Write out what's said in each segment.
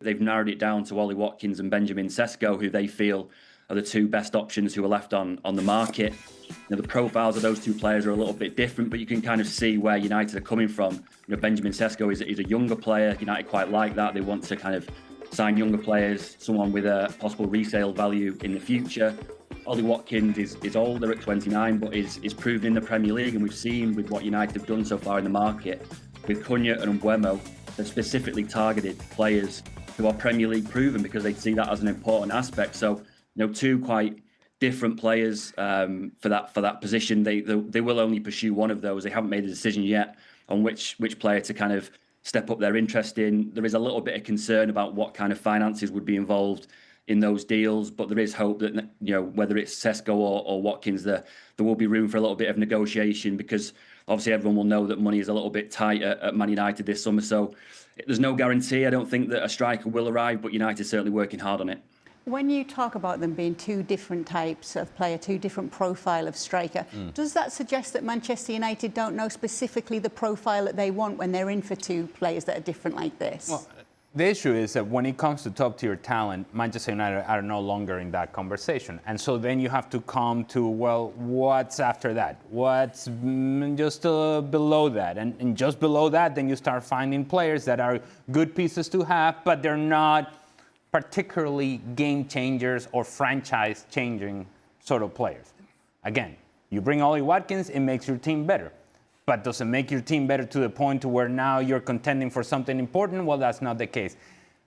They've narrowed it down to Ollie Watkins and Benjamin Sesko, who they feel are the two best options who are left on the market. The profiles of those two players are a little bit different, but you can kind of see where United are coming from. Benjamin Sesko is a younger player. United quite like that. They want to kind of sign younger players, someone with a possible resale value in the future. Ollie Watkins is older at 29, but is proven in the Premier League, and we've seen with what United have done so far in the market with Cunha and Mbeumo, they've specifically targeted players who are Premier League proven because they see that as an important aspect. So, two quite different players for that position. They will only pursue one of those. They haven't made a decision yet on which player to kind of step up their interest in. There is a little bit of concern about what kind of finances would be involved in those deals, but there is hope that whether it's Sesko or Watkins, there will be room for a little bit of negotiation, because obviously everyone will know that money is a little bit tight at Man United this summer. So there's no guarantee. I don't think that a striker will arrive, but United is certainly working hard on it. When you talk about them being two different types of player, two different profile of striker, does that suggest that Manchester United don't know specifically the profile that they want when they're in for two players that are different like this? Well, the issue is that when it comes to top-tier talent, Manchester United are no longer in that conversation. And so then you have to come to, well, what's after that? What's just below that? And just below that, then you start finding players that are good pieces to have, but they're not particularly game changers or franchise changing sort of players. Again, you bring Ollie Watkins, it makes your team better. But does it make your team better to the point to where now you're contending for something important? Well, that's not the case.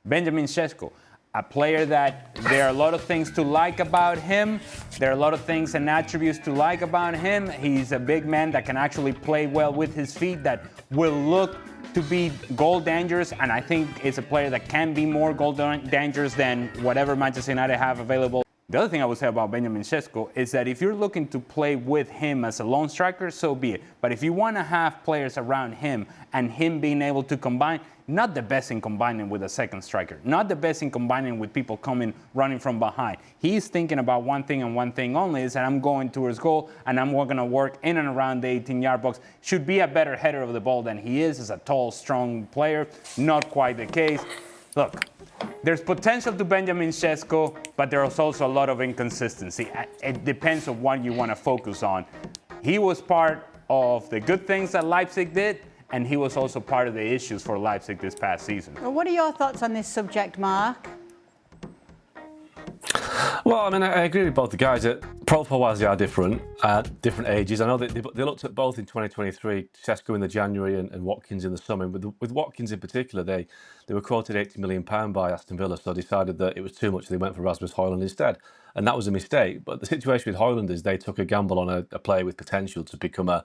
Benjamin Sesko, a player that there are a lot of things to like about him. There are a lot of things and attributes to like about him. He's a big man that can actually play well with his feet, that will look to be goal dangerous, and I think it's a player that can be more goal dangerous than whatever Manchester United have available. The other thing I would say about Benjamin Sesko is that if you're looking to play with him as a lone striker, so be it. But if you want to have players around him and him being able to combine, not the best in combining with a second striker, not the best in combining with people coming running from behind. He's thinking about one thing and one thing only, is that I'm going towards goal and I'm going to work in and around the 18-yard box. Should be a better header of the ball than he is as a tall, strong player. Not quite the case. Look, there's potential to Benjamin Sesko, but there's also a lot of inconsistency. It depends on what you want to focus on. He was part of the good things that Leipzig did, and he was also part of the issues for Leipzig this past season. Well, what are your thoughts on this subject, Mark? Well, I mean, I agree with both the guys. Profile-wise, they are different, different ages. I know that they looked at both in 2023, Sesko in the January and Watkins in the summer. With Watkins in particular, they were quoted £80 million by Aston Villa, so decided that it was too much. They went for Rasmus Højlund instead, and that was a mistake. But the situation with Højlund is they took a gamble on a player with potential to become a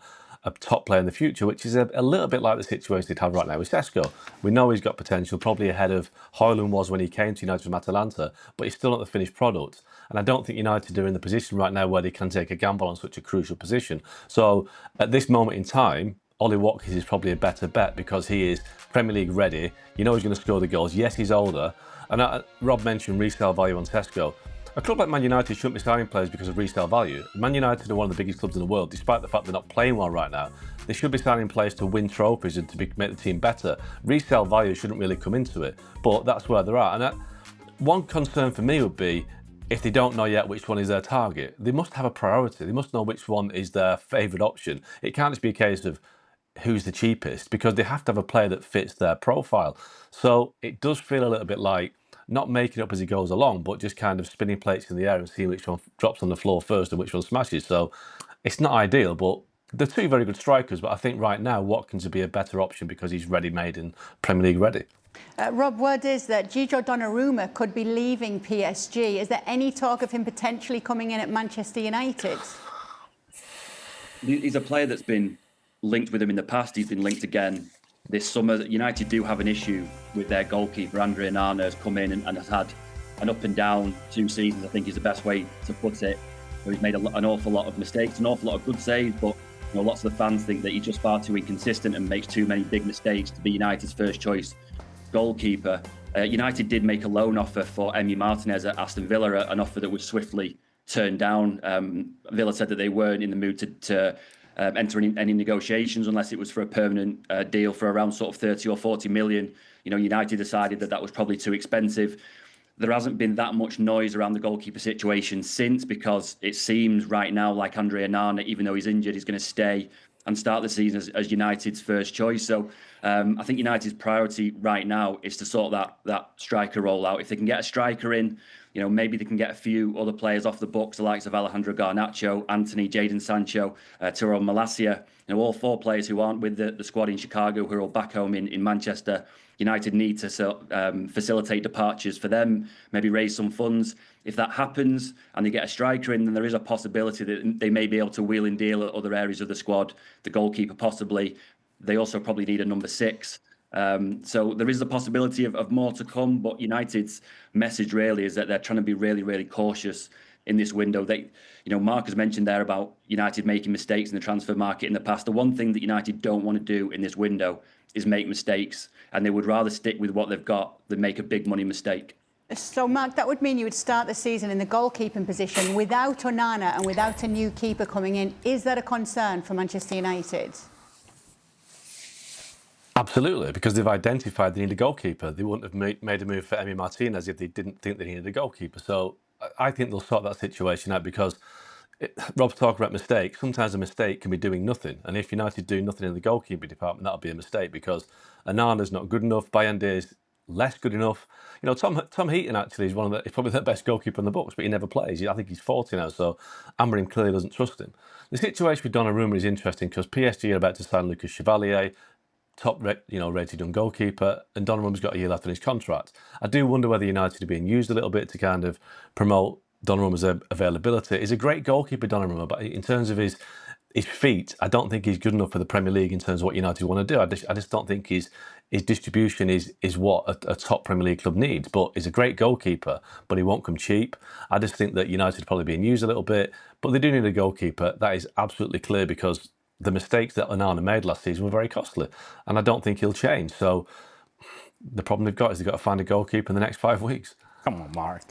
top player in the future, which is a little bit like the situation they'd have right now with Sesko. We know he's got potential, probably ahead of Højlund was when he came to United from Atalanta, but he's still not the finished product. And I don't think United are in the position right now where they can take a gamble on such a crucial position. So at this moment in time, Ollie Watkins is probably a better bet because he is Premier League ready. You know he's going to score the goals. Yes, he's older. And Rob mentioned resale value on Sesko. A club like Man United shouldn't be signing players because of resale value. Man United are one of the biggest clubs in the world, despite the fact they're not playing well right now. They should be signing players to win trophies and to make the team better. Resale value shouldn't really come into it, but that's where they're at. And one concern for me would be if they don't know yet which one is their target. They must have a priority. They must know which one is their favourite option. It can't just be a case of who's the cheapest, because they have to have a player that fits their profile. So it does feel a little bit like not making up as he goes along, but just kind of spinning plates in the air and seeing which one drops on the floor first and which one smashes. So it's not ideal, but they're two very good strikers. But I think right now Watkins would be a better option because he's ready-made and Premier League ready. Rob, word is that Gianluigi Donnarumma could be leaving PSG. Is there any talk of him potentially coming in at Manchester United? He's a player that's been linked with him in the past. He's been linked again this summer. United do have an issue with their goalkeeper. Andre Onana has come in and has had an up and down 2 seasons, I think is the best way to put it. So he's made an awful lot of mistakes, an awful lot of good saves, but lots of the fans think that he's just far too inconsistent and makes too many big mistakes to be United's first choice goalkeeper. United did make a loan offer for Emi Martinez at Aston Villa, an offer that was swiftly turned down. Villa said that they weren't in the mood to enter any negotiations unless it was for a permanent deal for around sort of 30 or 40 million. United decided that was probably too expensive. There hasn't been that much noise around the goalkeeper situation since, because it seems right now like Andre Onana, even though he's injured, is going to stay and start the season as United's first choice. So I think United's priority right now is to sort that striker role out. If they can get a striker in, maybe they can get a few other players off the books, the likes of Alejandro Garnacho, Anthony, Jadon Sancho, Tyrone Malacia, all 4 players who aren't with the squad in Chicago, who are all back home in Manchester. United need to facilitate departures for them, maybe raise some funds. If that happens and they get a striker in, then there is a possibility that they may be able to wheel and deal at other areas of the squad, the goalkeeper possibly. They also probably need a number 6. So there is the possibility of more to come, but United's message really is that they're trying to be really, really cautious in this window. Mark has mentioned there about United making mistakes in the transfer market in the past. The one thing that United don't want to do in this window is make mistakes, and they would rather stick with what they've got than make a big money mistake. So, Mark, that would mean you would start the season in the goalkeeping position without Onana and without a new keeper coming in. Is that a concern for Manchester United? Absolutely, because they've identified they need a goalkeeper. They wouldn't have made a move for Emi Martinez if they didn't think they needed a goalkeeper. So I think they'll sort that situation out, because Rob's talking about mistakes. Sometimes a mistake can be doing nothing. And if United do nothing in the goalkeeping department, that'll be a mistake, because Onana's not good enough. Bayande is less good enough. Tom Heaton actually is he's probably the best goalkeeper in the books, but he never plays. I think he's 40 now, so Amorim clearly doesn't trust him. The situation with Donnarumma is interesting, because PSG are about to sign Lucas Chevalier, top rated young goalkeeper, and Donnarumma's got a year left on his contract. I do wonder whether United are being used a little bit to kind of promote Donnarumma's availability. He's a great goalkeeper, Donnarumma, but in terms of his feet, I don't think he's good enough for the Premier League in terms of what United want to do. I just don't think his distribution is what a top Premier League club needs. But he's a great goalkeeper, but he won't come cheap. I just think that United are probably being used a little bit, but they do need a goalkeeper. That is absolutely clear, because the mistakes that Onana made last season were very costly, and I don't think he'll change. So the problem they've got is they've got to find a goalkeeper in the next 5 weeks. Come on, Mark.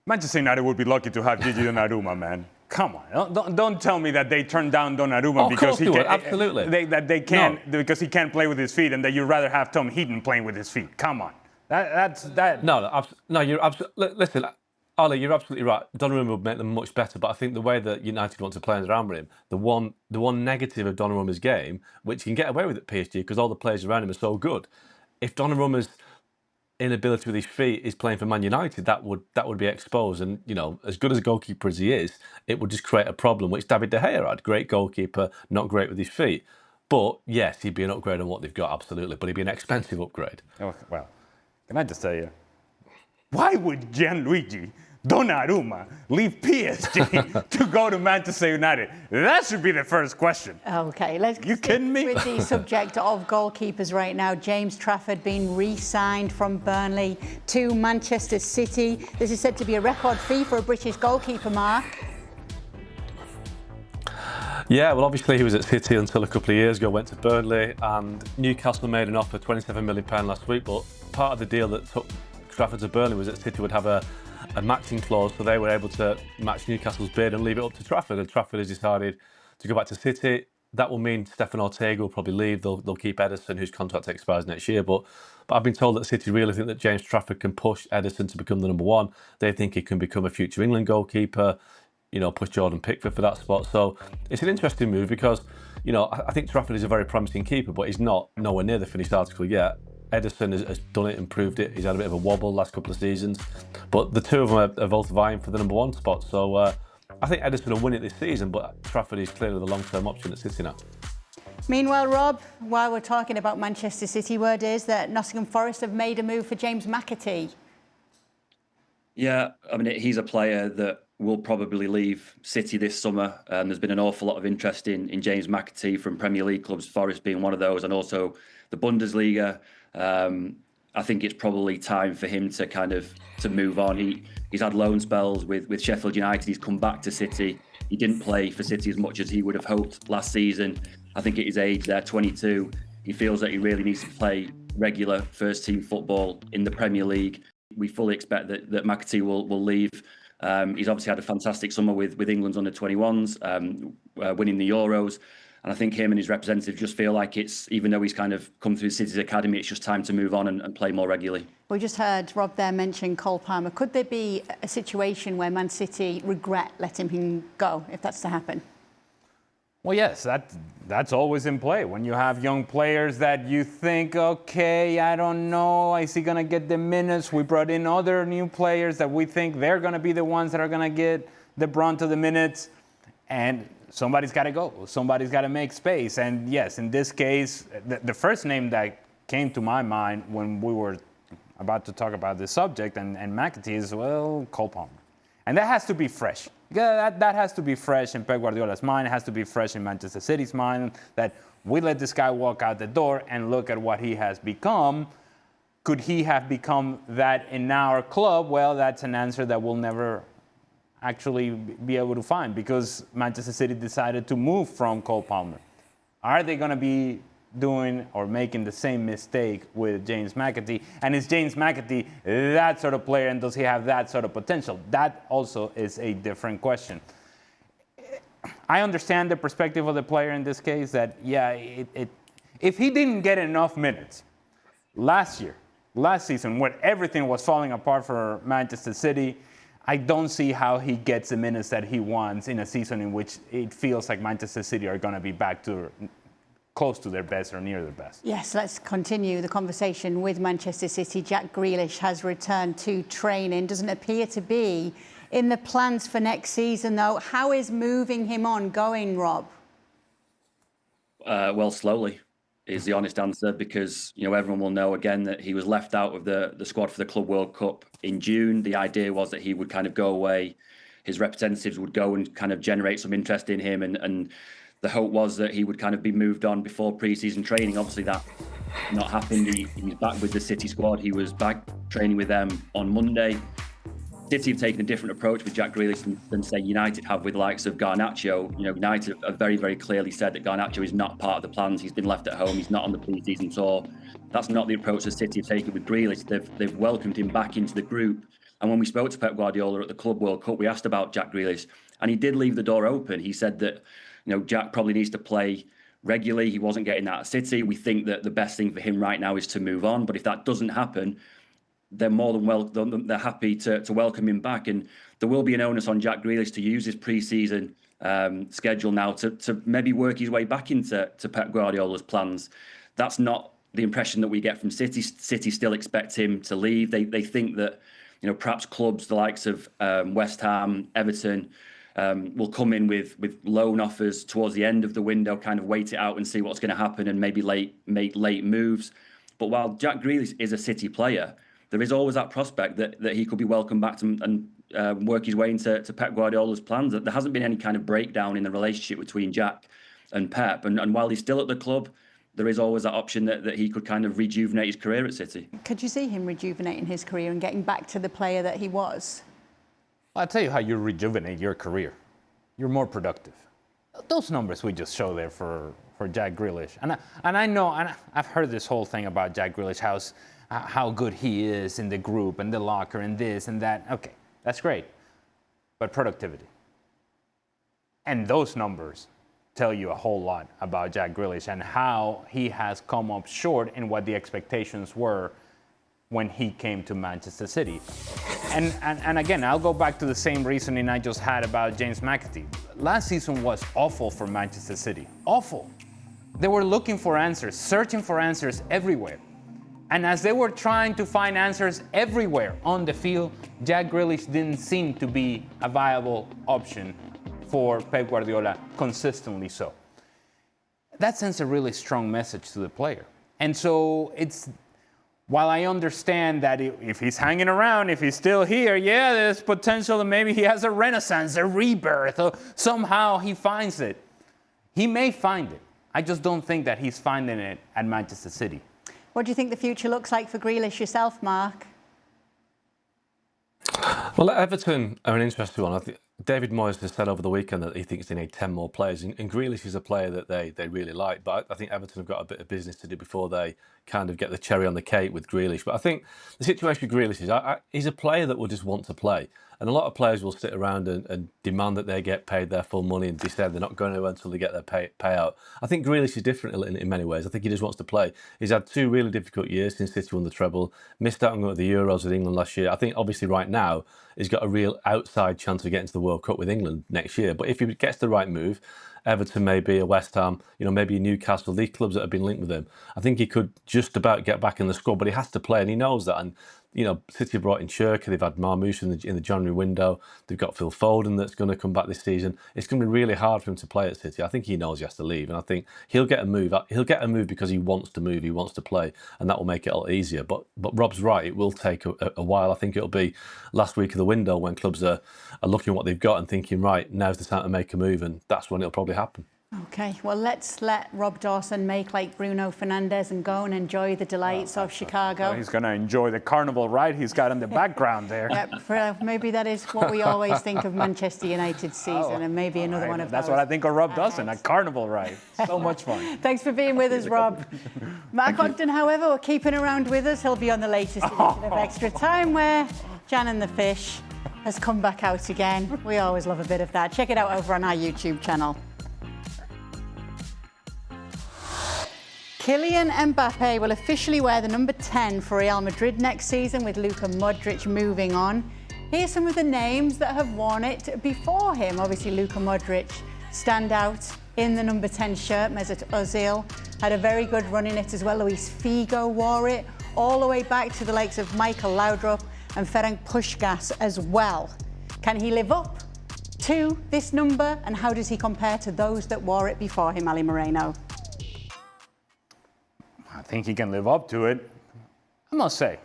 Manchester United would be lucky to have Gigi Donnarumma, man. Come on, don't tell me that they turned down Donnarumma because he can't. Absolutely. They can't, because he can't play with his feet, and that you'd rather have Tom Heaton playing with his feet. Come on, that's that. No, you're absolutely. Listen, Ollie, you're absolutely right. Donnarumma would make them much better, but I think the way that United want to play under Amorim, the one negative of Donnarumma's game, which he can get away with at PSG because all the players around him are so good. If Donnarumma's inability with his feet is playing for Man United, that would be exposed. And as good as a goalkeeper as he is, it would just create a problem, which David De Gea had. Great goalkeeper, not great with his feet. But yes, he'd be an upgrade on what they've got, absolutely. But he'd be an expensive upgrade. Oh, well, can I just tell you, why would Gianluigi Donnarumma leave PSG to go to Manchester United? That should be the first question. Okay, let's You kidding me? with the subject of goalkeepers right now. James Trafford being re-signed from Burnley to Manchester City. This is said to be a record fee for a British goalkeeper, Mark. Yeah, well, obviously he was at City until a couple of years ago, went to Burnley, and Newcastle made an offer, £27 million last week, but part of the deal that took Trafford to Burnley was that City would have a matching clause, so they were able to match Newcastle's bid and leave it up to Trafford, and Trafford has decided to go back to City. That will mean Stefan Ortega will probably leave. They'll keep Ederson, whose contract expires next year, but I've been told that City really think that James Trafford can push Ederson to become the number one. They think he can become a future England goalkeeper, push Jordan Pickford for that spot. So it's an interesting move because, I think Trafford is a very promising keeper, but he's nowhere near the finished article yet. Ederson has done it and proved it. He's had a bit of a wobble last couple of seasons, but the two of them are both vying for the number one spot. So I think Ederson will win it this season, but Trafford is clearly the long-term option at City now. Meanwhile, Rob, while we're talking about Manchester City, word is that Nottingham Forest have made a move for James McAtee. Yeah, I mean, he's a player that will probably leave City this summer. There's been an awful lot of interest in James McAtee from Premier League clubs, Forest being one of those, and also the Bundesliga. I think it's probably time for him to move on. He's had loan spells with Sheffield United. He's come back to City. He didn't play for City as much as he would have hoped last season. I think at his age there, 22, he feels that he really needs to play regular first-team football in the Premier League. We fully expect that McAtee will leave. He's obviously had a fantastic summer with England's under-21s, winning the Euros. And I think him and his representative just feel like it's, even though he's kind of come through City's academy, it's just time to move on and play more regularly. We just heard Rob there mention Cole Palmer. Could there be a situation where Man City regret letting him go, if that's to happen? Well, yes, that's always in play. When you have young players that you think, okay, I don't know, is he going to get the minutes? We brought in other new players that we think they're going to be the ones that are going to get the brunt of the minutes. And somebody's got to go. Somebody's got to make space. And yes, in this case, the first name that came to my mind when we were about to talk about this subject and McAtee is, well, Cole Palmer. And that has to be fresh. That has to be fresh in Pep Guardiola's mind. It has to be fresh in Manchester City's mind, that we let this guy walk out the door and look at what he has become. Could he have become that in our club? Well, that's an answer that we'll never actually be able to find, because Manchester City decided to move from Cole Palmer. Are they going to be doing or making the same mistake with James McAtee? And is James McAtee that sort of player, and does he have that sort of potential? That also is a different question. I understand the perspective of the player in this case, that, yeah, if he didn't get enough minutes last season, when everything was falling apart for Manchester City, I don't see how he gets the minutes that he wants in a season in which it feels like Manchester City are going to be back to close to their best or near their best. Yes, let's continue the conversation with Manchester City. Jack Grealish has returned to training. Doesn't appear to be in the plans for next season, though. How is moving him on going, Rob? Well, slowly is the honest answer, because everyone will know again that he was left out of the squad for the Club World Cup in June. The idea was that he would kind of go away, his representatives would go and kind of generate some interest in him, and the hope was that he would kind of be moved on before pre-season training. Obviously, that not happened. He's back with the City squad. He was back training with them on Monday. City have taken a different approach with Jack Grealish than say United have with the likes of Garnacho. United have very, very clearly said that Garnacho is not part of the plans. He's been left at home. He's not on the pre-season tour. That's not the approach that City have taken with Grealish. They've welcomed him back into the group. And when we spoke to Pep Guardiola at the Club World Cup, we asked about Jack Grealish, and he did leave the door open. He said that Jack probably needs to play regularly. He wasn't getting that at City. We think that the best thing for him right now is to move on. But if that doesn't happen, they're more than welcome. They're happy to welcome him back. And there will be an onus on Jack Grealish to use his pre-season schedule now to maybe work his way back into Pep Guardiola's plans. That's not the impression that we get from City. City still expect him to leave. They think that perhaps clubs the likes of West Ham, Everton, will come in with loan offers towards the end of the window, kind of wait it out and see what's going to happen, and maybe make late moves. But while Jack Grealish is a City player, there is always that prospect that he could be welcomed back and work his way into Pep Guardiola's plans. There hasn't been any kind of breakdown in the relationship between Jack and Pep. And while he's still at the club, there is always that option that he could kind of rejuvenate his career at City. Could you see him rejuvenating his career and getting back to the player that he was? I'll tell you how you rejuvenate your career. You're more productive. Those numbers we just show there for Jack Grealish. And I know, and I've heard this whole thing about Jack Grealish, how good he is in the group and the locker and this and that. Okay, that's great. But productivity. And those numbers tell you a whole lot about Jack Grealish and how he has come up short in what the expectations were when he came to Manchester City. And again, I'll go back to the same reasoning I just had about James McAtee. Last season was awful for Manchester City. Awful. They were looking for answers, searching for answers everywhere. And as they were trying to find answers everywhere on the field, Jack Grealish didn't seem to be a viable option for Pep Guardiola, consistently so. That sends a really strong message to the player. And so while I understand that if he's hanging around, if he's still here, yeah, there's potential that maybe he has a renaissance, a rebirth, or somehow he finds it. He may find it. I just don't think that he's finding it at Manchester City. What do you think the future looks like for Grealish yourself, Mark? Well, Everton are an interesting one. David Moyes has said over the weekend that he thinks they need 10 more players, and Grealish is a player that they really like. But I think Everton have got a bit of business to do before they kind of get the cherry on the cake with Grealish. But I think the situation with Grealish is he's a player that will just want to play. And a lot of players will sit around and demand that they get paid their full money and decide they're not going to until they get their payout. I think Grealish is different in many ways. I think he just wants to play. He's had 2 really difficult years since City won the treble, missed out on the Euros with England last year. I think obviously right now he's got a real outside chance of getting to the World Cup with England next year. But if he gets the right move, Everton maybe, a West Ham, maybe Newcastle, these clubs that have been linked with him, I think he could just about get back in the squad, but he has to play and he knows that. And City brought in Shirka, they've had Marmoush in the January window, they've got Phil Foden that's going to come back this season. It's going to be really hard for him to play at City. I think he knows he has to leave, and I think he'll get a move. He'll get a move because he wants to move, he wants to play, and that will make it a lot easier. But Rob's right, it will take a while. I think it'll be last week of the window when clubs are looking at what they've got and thinking, right, now's the time to make a move, and that's when it'll probably happen. Okay, well, let's let Rob Dawson make like Bruno Fernandes and go and enjoy the delights of Chicago. Well, he's going to enjoy the carnival ride he's got in the background there. Yep, maybe that is what we always think of Manchester United's season, and maybe another one of That's those. what I think of Rob Dawson, a carnival ride. So much fun. Thanks for being with us, Rob. Mark Ogden, however, we're keeping around with us. He'll be on the latest edition of Extra Time, where Jan and the Fish has come back out again. We always love a bit of that. Check it out over on our YouTube channel. Kylian Mbappe will officially wear the number 10 for Real Madrid next season, with Luka Modric moving on. Here's some of the names that have worn it before him. Obviously, Luka Modric stand out in the number 10 shirt. Mesut Ozil had a very good run in it as well. Luis Figo wore it all the way back to the likes of Michael Laudrup and Ferenc Puskás as well. Can he live up to this number, and how does he compare to those that wore it before him, Ali Moreno? I think he can live up to it. I must say,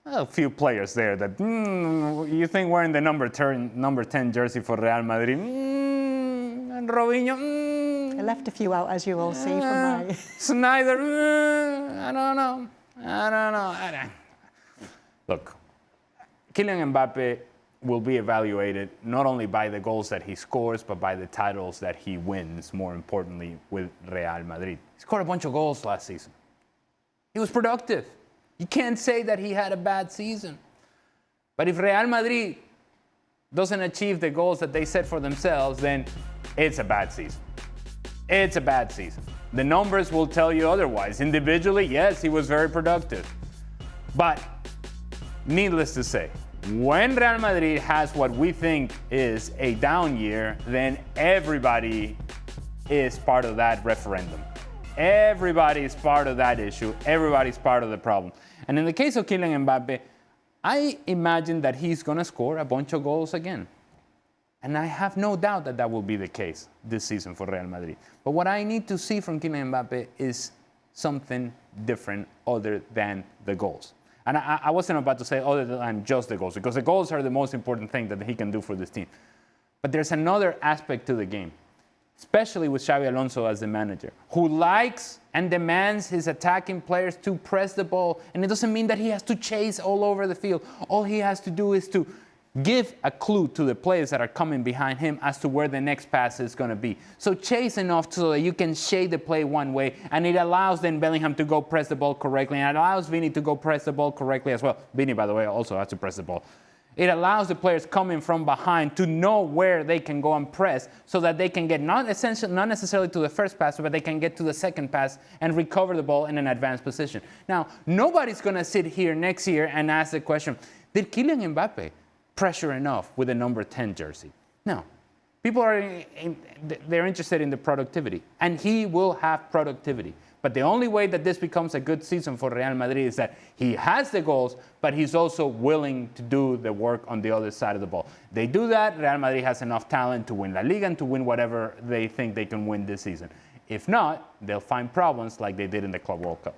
a few players there that you think wearing the number 10 jersey for Real Madrid, and Robinho. I left a few out, as you all see from my... Snyder, I don't know. Look, Kylian Mbappe will be evaluated not only by the goals that he scores, but by the titles that he wins, more importantly, with Real Madrid. He scored a bunch of goals last season. He was productive. You can't say that he had a bad season. But if Real Madrid doesn't achieve the goals that they set for themselves, then it's a bad season. It's a bad season. The numbers will tell you otherwise. Individually, yes, he was very productive. But needless to say, when Real Madrid has what we think is a down year, then everybody is part of that referendum. Everybody is part of that issue. Everybody's part of the problem. And in the case of Kylian Mbappe, I imagine that he's going to score a bunch of goals again. And I have no doubt that that will be the case this season for Real Madrid. But what I need to see from Kylian Mbappe is something different other than the goals. And I wasn't about to say other than just the goals, because the goals are the most important thing that he can do for this team. But there's another aspect to the game, especially with Xabi Alonso as the manager, who likes and demands his attacking players to press the ball. And it doesn't mean that he has to chase all over the field. All he has to do is to give a clue to the players that are coming behind him as to where the next pass is going to be. So chase enough so that you can shade the play one way, and it allows then Bellingham to go press the ball correctly, and it allows Vini to go press the ball correctly as well. Vini, by the way, also has to press the ball. It allows the players coming from behind to know where they can go and press, so that they can get not necessarily to the first pass, but they can get to the second pass and recover the ball in an advanced position. Now, nobody's going to sit here next year and ask the question, did Kylian Mbappe pressure enough with a number 10 jersey? No. People they're interested in the productivity, and he will have productivity. But the only way that this becomes a good season for Real Madrid is that he has the goals, but he's also willing to do the work on the other side of the ball. They do that, Real Madrid has enough talent to win La Liga and to win whatever they think they can win this season. If not, they'll find problems like they did in the Club World Cup.